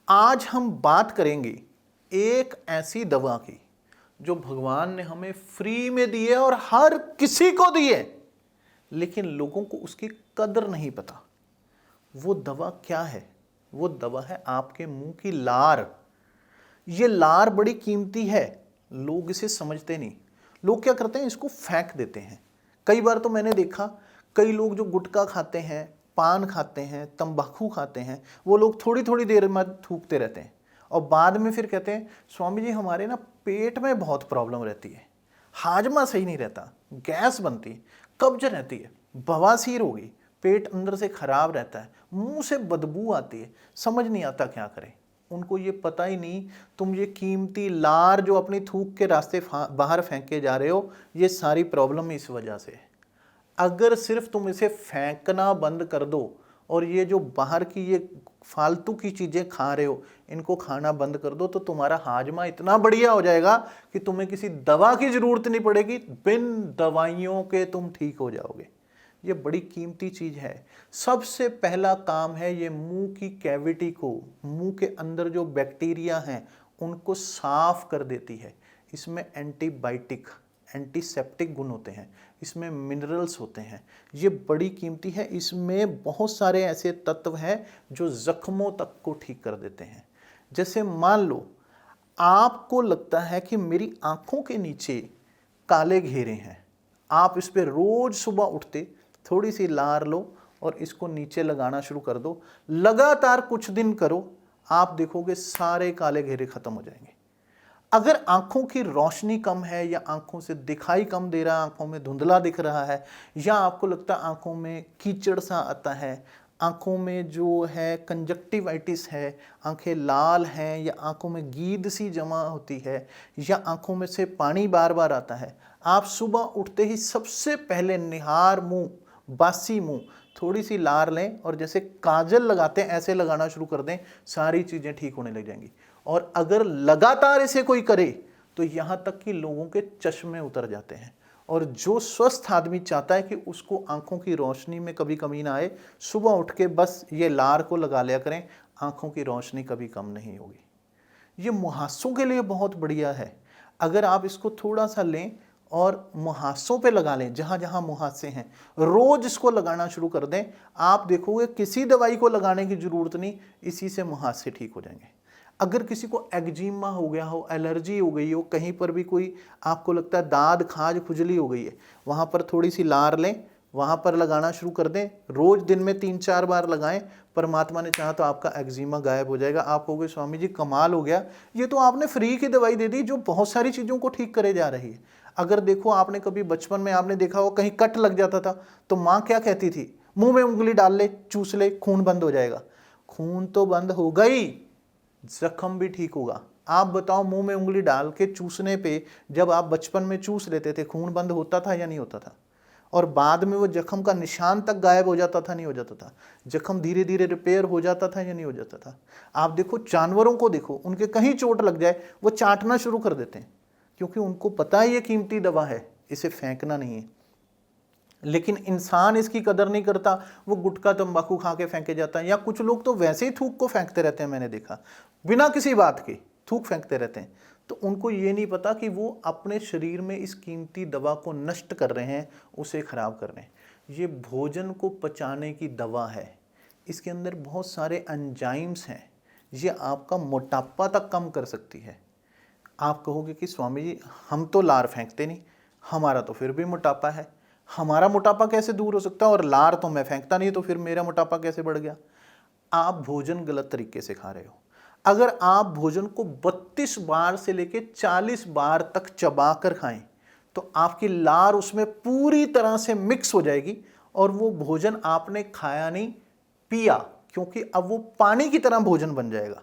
आज हम बात करेंगे एक ऐसी दवा की जो भगवान ने हमें फ्री में दी है और हर किसी को दी है, लेकिन लोगों को उसकी कदर नहीं पता। वो दवा क्या है? वो दवा है आपके मुंह की लार। ये लार बड़ी कीमती है, लोग इसे समझते नहीं। लोग क्या करते हैं, इसको फेंक देते हैं। कई बार तो मैंने देखा, कई लोग जो गुटखा खाते हैं, पान खाते हैं, तंबाकू खाते हैं, वो लोग थोड़ी थोड़ी देर में थूकते रहते हैं और बाद में फिर कहते हैं स्वामी जी हमारे ना पेट में बहुत प्रॉब्लम रहती है, हाजमा सही नहीं रहता, गैस बनती है, कब्ज रहती है, बवासीर होगी, पेट अंदर से खराब रहता है, मुंह से बदबू आती है, समझ नहीं आता क्या करें। उनको ये पता ही नहीं, तुम ये कीमती लार जो अपनी थूक के रास्ते बाहर फेंक के जा रहे हो, ये सारी प्रॉब्लम इस वजह से है। अगर सिर्फ तुम इसे फेंकना बंद कर दो और ये जो बाहर की ये फालतू की चीज़ें खा रहे हो, इनको खाना बंद कर दो, तो तुम्हारा हाजमा इतना बढ़िया हो जाएगा कि तुम्हें किसी दवा की ज़रूरत नहीं पड़ेगी, बिन दवाइयों के तुम ठीक हो जाओगे। ये बड़ी कीमती चीज़ है। सबसे पहला काम है ये मुंह की कैविटी को, मुंह के अंदर जो बैक्टीरिया हैं उनको साफ कर देती है। इसमें एंटीबायोटिक, एंटीसेप्टिक गुण होते हैं, इसमें मिनरल्स होते हैं, ये बड़ी कीमती है। इसमें बहुत सारे ऐसे तत्व हैं जो जख्मों तक को ठीक कर देते हैं। जैसे मान लो आपको लगता है कि मेरी आंखों के नीचे काले घेरे हैं, आप इस पर रोज सुबह उठते थोड़ी सी लार लो और इसको नीचे लगाना शुरू कर दो, लगातार कुछ दिन करो, आप देखोगे सारे काले घेरे खत्म हो जाएंगे। अगर आंखों की रोशनी कम है या आंखों से दिखाई कम दे रहा है, आंखों में धुंधला दिख रहा है, या आपको लगता है आंखों में कीचड़ सा आता है, आंखों में जो है कंजक्टिवाइटिस है, आंखें लाल हैं, या आंखों में गीद सी जमा होती है, या आंखों में से पानी बार बार आता है, आप सुबह उठते ही सबसे पहले निहार मुंह, बासी मुंह, थोड़ी सी लार लें और जैसे काजल लगाते हैं ऐसे लगाना शुरू कर दें, सारी चीज़ें ठीक होने लग जाएंगी। और अगर लगातार इसे कोई करे तो यहाँ तक कि लोगों के चश्मे उतर जाते हैं। और जो स्वस्थ आदमी चाहता है कि उसको आंखों की रोशनी में कभी कमी ना आए, सुबह उठ के बस ये लार को लगा लिया करें, आंखों की रोशनी कभी कम नहीं होगी। ये मुहासों के लिए बहुत बढ़िया है। अगर आप इसको थोड़ा सा लें और मुहासों पे लगा लें, जहाँ जहाँ मुहासे हैं, रोज इसको लगाना शुरू कर दें, आप देखोगे किसी दवाई को लगाने की ज़रूरत नहीं, इसी से मुहासे ठीक हो जाएंगे। अगर किसी को एक्जिमा हो गया हो, एलर्जी हो गई हो, कहीं पर भी कोई आपको लगता है दाद खाज खुजली हो गई है, वहाँ पर थोड़ी सी लार लें, वहाँ पर लगाना शुरू कर दें, रोज दिन में 3-4 बार लगाएं, परमात्मा ने चाहा तो आपका एक्जिमा गायब हो जाएगा। आप कहोगे स्वामी जी कमाल हो गया, ये तो आपने फ्री की दवाई दे दी जो बहुत सारी चीज़ों को ठीक करे जा रही है। अगर देखो, आपने कभी बचपन में आपने देखा हो कहीं कट लग जाता था तो माँ क्या कहती थी, मुंह में उंगली डाल ले, चूस ले, खून बंद हो जाएगा। खून तो बंद हो गई, जख्म भी ठीक होगा। आप बताओ, मुंह में उंगली डाल के चूसने पे जब आप बचपन में चूस लेते थे, खून बंद होता था या नहीं होता था? और बाद में वो जख्म का निशान तक गायब हो जाता था, नहीं हो जाता था? जख्म धीरे धीरे रिपेयर हो जाता था या नहीं हो जाता था? आप देखो, जानवरों को देखो, उनके कहीं चोट लग जाए वो चाटना शुरू कर देते हैं, क्योंकि उनको पता है ये कीमती दवा है, इसे फेंकना नहीं है। लेकिन इंसान इसकी कदर नहीं करता, वो गुटखा तंबाकू खा के फेंके जाता है, या कुछ लोग तो वैसे ही थूक को फेंकते रहते हैं, मैंने देखा, बिना किसी बात के थूक फेंकते रहते हैं। तो उनको ये नहीं पता कि वो अपने शरीर में इस कीमती दवा को नष्ट कर रहे हैं, उसे खराब कर रहे हैं। ये भोजन को पचाने की दवा है, इसके अंदर बहुत सारे एंजाइम्स हैं, ये आपका मोटापा तक कम कर सकती है। आप कहोगे कि स्वामी जी हम तो लार फेंकते नहीं, हमारा तो फिर भी मोटापा है, हमारा मोटापा कैसे दूर हो सकता है, और लार तो मैं फेंकता नहीं तो फिर मेरा मोटापा कैसे बढ़ गया? आप भोजन गलत तरीके से खा रहे हो। अगर आप भोजन को 32 बार से लेके 40 बार तक चबा कर खाएं तो आपकी लार उसमें पूरी तरह से मिक्स हो जाएगी और वो भोजन आपने खाया नहीं, पिया, क्योंकि अब वो पानी की तरह भोजन बन जाएगा।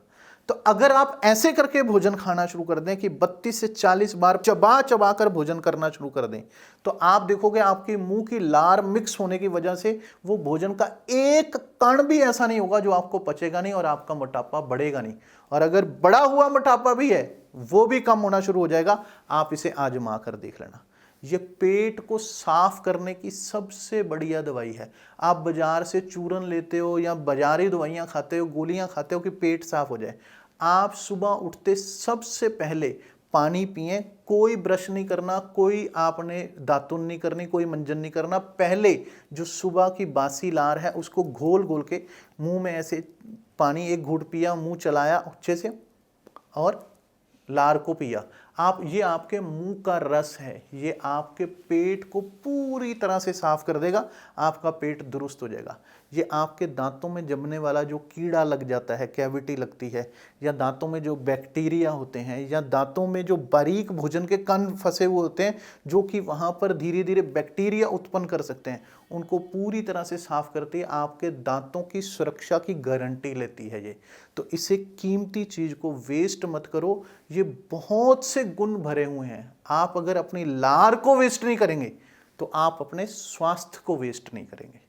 तो अगर आप ऐसे करके भोजन खाना शुरू कर दें कि 32 से 40 बार चबा चबा कर भोजन करना शुरू कर दें, तो आप देखोगे आपके मुंह की लार मिक्स होने की वजह से वो भोजन का एक कण भी ऐसा नहीं होगा जो आपको पचेगा नहीं, और आपका मोटापा बढ़ेगा नहीं। और अगर बढ़ा हुआ मोटापा भी है वो भी कम होना शुरू हो जाएगा। आप इसे आजमा कर देख लेना। ये पेट को साफ करने की सबसे बढ़िया दवाई है। आप बाजार से चूरन लेते हो या बाजारी दवाइयाँ खाते हो, गोलियाँ खाते हो कि पेट साफ हो जाए। आप सुबह उठते सबसे पहले पानी पिएं, कोई ब्रश नहीं करना, कोई आपने दातुन नहीं करनी, कोई मंजन नहीं करना। पहले जो सुबह की बासी लार है उसको घोल घोल के मुंह में ऐसे पानी एक घूंट पिया, मुंह चलाया अच्छे से और लार को पिया। ये आपके मुंह का रस है, ये आपके पेट को पूरी तरह से साफ कर देगा, आपका पेट दुरुस्त हो जाएगा। ये आपके दांतों में जमने वाला जो कीड़ा लग जाता है, कैविटी लगती है, या दांतों में जो बैक्टीरिया होते हैं, या दांतों में जो बारीक भोजन के कण फंसे हुए होते हैं जो कि वहाँ पर धीरे धीरे बैक्टीरिया उत्पन्न कर सकते हैं, उनको पूरी तरह से साफ करती है। आपके दांतों की सुरक्षा की गारंटी लेती है ये। तो इसे कीमती चीज़ को वेस्ट मत करो। ये बहुत से गुण भरे हुए हैं। आप अगर अपनी लार को वेस्ट नहीं करेंगे तो आप अपने स्वास्थ्य को वेस्ट नहीं करेंगे।